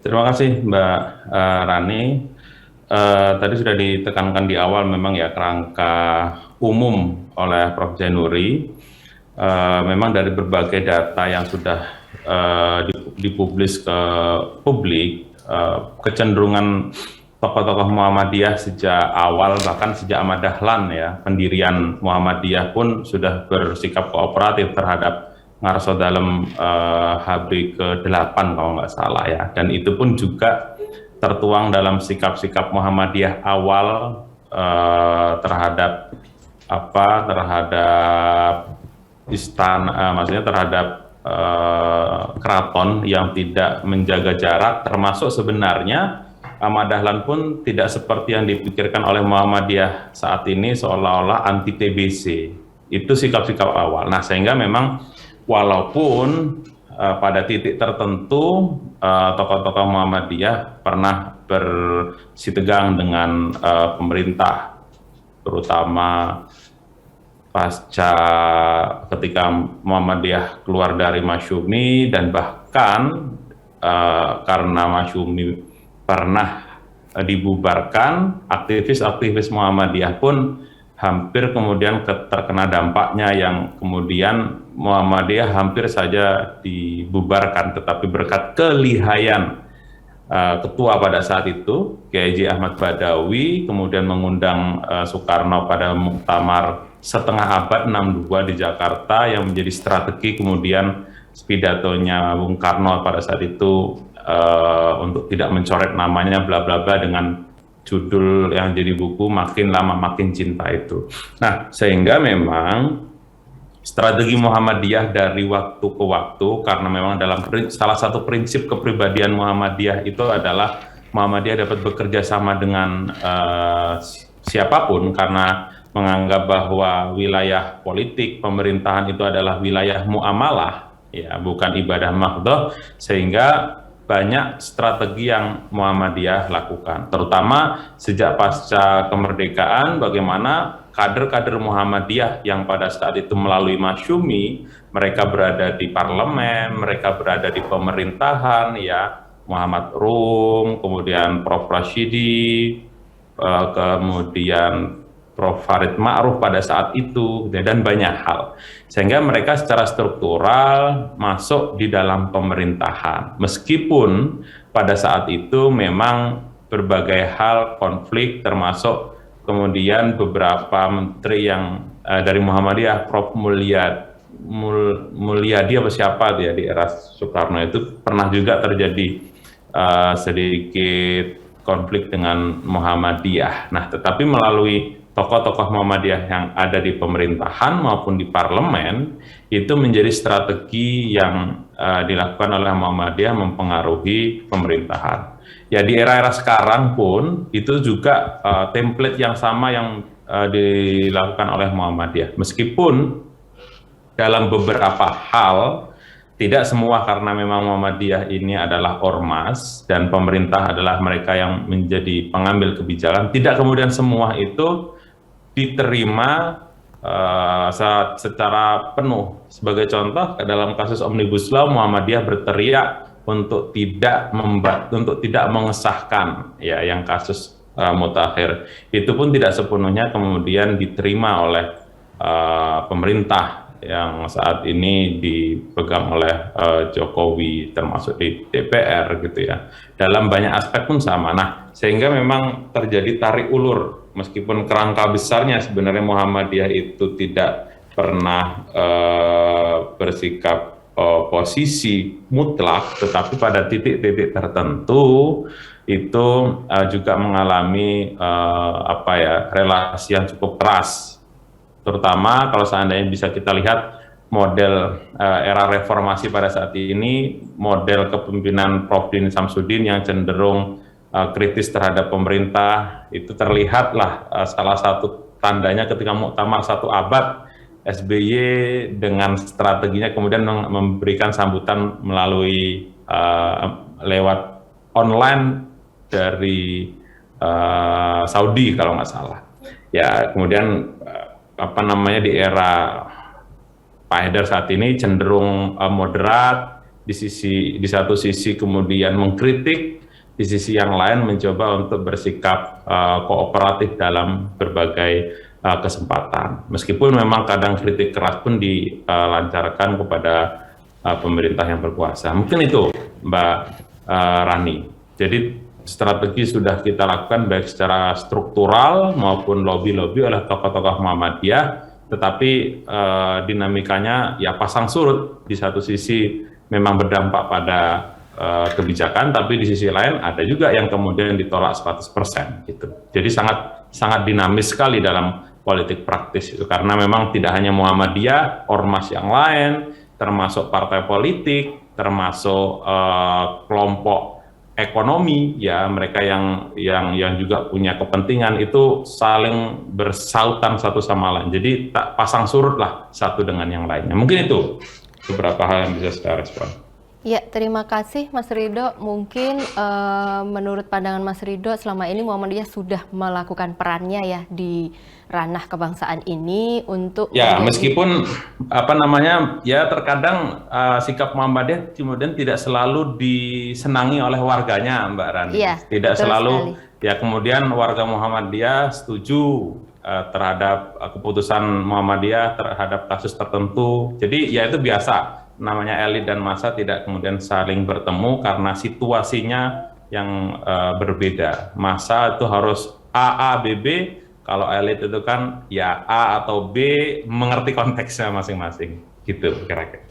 Terima kasih Mbak Rani. Tadi sudah ditekankan di awal memang ya kerangka umum oleh Prof. Jainuri. Memang dari berbagai data yang sudah dipublis ke publik, kecenderungan tokoh-tokoh Muhammadiyah sejak awal, bahkan sejak Ahmad Dahlan ya, pendirian Muhammadiyah pun sudah bersikap kooperatif terhadap Ngarso dalam HB ke-8 kalau nggak salah ya, dan itu pun juga tertuang dalam sikap-sikap Muhammadiyah awal terhadap istana, maksudnya terhadap keraton yang tidak menjaga jarak, termasuk sebenarnya Ahmad Dahlan pun tidak seperti yang dipikirkan oleh Muhammadiyah saat ini seolah-olah anti TBC. Itu sikap-sikap awal. Nah, sehingga memang walaupun pada titik tertentu tokoh-tokoh Muhammadiyah pernah bersitegang dengan pemerintah, terutama pasca ketika Muhammadiyah keluar dari Masyumi, dan bahkan karena Masyumi pernah dibubarkan, aktivis-aktivis Muhammadiyah pun hampir kemudian terkena dampaknya, yang kemudian Muhammadiyah hampir saja dibubarkan, tetapi berkat kelihayan ketua pada saat itu, Kiai Haji Ahmad Badawi, kemudian mengundang Soekarno pada muktamar setengah abad 62 di Jakarta, yang menjadi strategi kemudian pidatonya Bung Karno pada saat itu untuk tidak mencoret namanya bla bla bla, dengan judul yang jadi buku Makin Lama Makin Cinta itu. Nah, sehingga memang strategi Muhammadiyah dari waktu ke waktu, karena memang dalam salah satu prinsip kepribadian Muhammadiyah itu adalah Muhammadiyah dapat bekerja sama dengan siapapun, karena menganggap bahwa wilayah politik pemerintahan itu adalah wilayah muamalah, ya, bukan ibadah mahdhah, sehingga banyak strategi yang Muhammadiyah lakukan, terutama sejak pasca kemerdekaan, bagaimana kader-kader Muhammadiyah yang pada saat itu melalui Masyumi, mereka berada di parlemen, mereka berada di pemerintahan, ya, Muhammad Rum, kemudian Prof. Rashidi, kemudian Prof. Farid Ma'ruf pada saat itu, dan banyak hal. Sehingga mereka secara struktural masuk di dalam pemerintahan. Meskipun pada saat itu memang berbagai hal konflik, termasuk kemudian beberapa menteri yang dari Muhammadiyah, Prof. Mulyadi apa siapa dia di era Soekarno itu, pernah juga terjadi sedikit konflik dengan Muhammadiyah. Nah, tetapi melalui tokoh-tokoh Muhammadiyah yang ada di pemerintahan maupun di parlemen, itu menjadi strategi yang dilakukan oleh Muhammadiyah mempengaruhi pemerintahan. Ya, di era-era sekarang pun itu juga template yang sama yang dilakukan oleh Muhammadiyah. Meskipun dalam beberapa hal, tidak semua, karena memang Muhammadiyah ini adalah ormas dan pemerintah adalah mereka yang menjadi pengambil kebijakan, tidak kemudian semua itu diterima secara penuh. Sebagai contoh, dalam kasus Omnibus Law, Muhammadiyah berteriak untuk tidak mengesahkan, ya, yang kasus Mutakhir. Itu pun tidak sepenuhnya kemudian diterima oleh pemerintah yang saat ini dipegang oleh Jokowi, termasuk di DPR gitu ya. Dalam banyak aspek pun sama. Nah, sehingga memang terjadi tarik ulur. Meskipun kerangka besarnya sebenarnya Muhammadiyah itu tidak pernah bersikap posisi mutlak, tetapi pada titik-titik tertentu itu juga mengalami relasi yang cukup keras. Terutama kalau seandainya bisa kita lihat model era reformasi pada saat ini, model kepemimpinan Prof. Din Samsudin yang cenderung kritis terhadap pemerintah, itu terlihatlah salah satu tandanya ketika muktamar 1 abad, SBY dengan strateginya kemudian memberikan sambutan melalui lewat online dari Saudi kalau nggak salah. Ya, kemudian di era Pak Haidar saat ini cenderung moderat, di satu sisi kemudian mengkritik, di sisi yang lain mencoba untuk bersikap kooperatif dalam berbagai kesempatan. Meskipun memang kadang kritik keras pun dilancarkan kepada pemerintah yang berkuasa. Mungkin itu, Mbak Rani. Jadi strategi sudah kita lakukan baik secara struktural maupun lobby-lobby oleh tokoh-tokoh Muhammadiyah, tetapi dinamikanya ya pasang surut. Di satu sisi memang berdampak pada kebijakan, tapi di sisi lain ada juga yang kemudian ditolak 100% gitu. Jadi sangat dinamis sekali dalam politik praktis itu, karena memang tidak hanya Muhammadiyah, ormas yang lain, termasuk partai politik, termasuk kelompok ekonomi, ya mereka yang juga punya kepentingan itu saling bersautan satu sama lain. Jadi tak pasang surut lah satu dengan yang lainnya. Mungkin itu beberapa hal yang bisa saya respon. Ya, terima kasih Mas Ridho. Mungkin menurut pandangan Mas Ridho, selama ini Muhammadiyah sudah melakukan perannya ya di ranah kebangsaan ini untuk ya meskipun ya terkadang sikap Muhammadiyah kemudian tidak selalu disenangi oleh warganya, Mbak Rani. Ya, tidak selalu sekali. Ya kemudian warga Muhammadiyah setuju terhadap keputusan Muhammadiyah terhadap kasus tertentu. Jadi ya itu biasa. Namanya elit dan massa tidak kemudian saling bertemu karena situasinya yang berbeda. Massa itu harus A, B, B. Kalau elit itu kan ya A atau B, mengerti konteksnya masing-masing. Gitu kira-kira.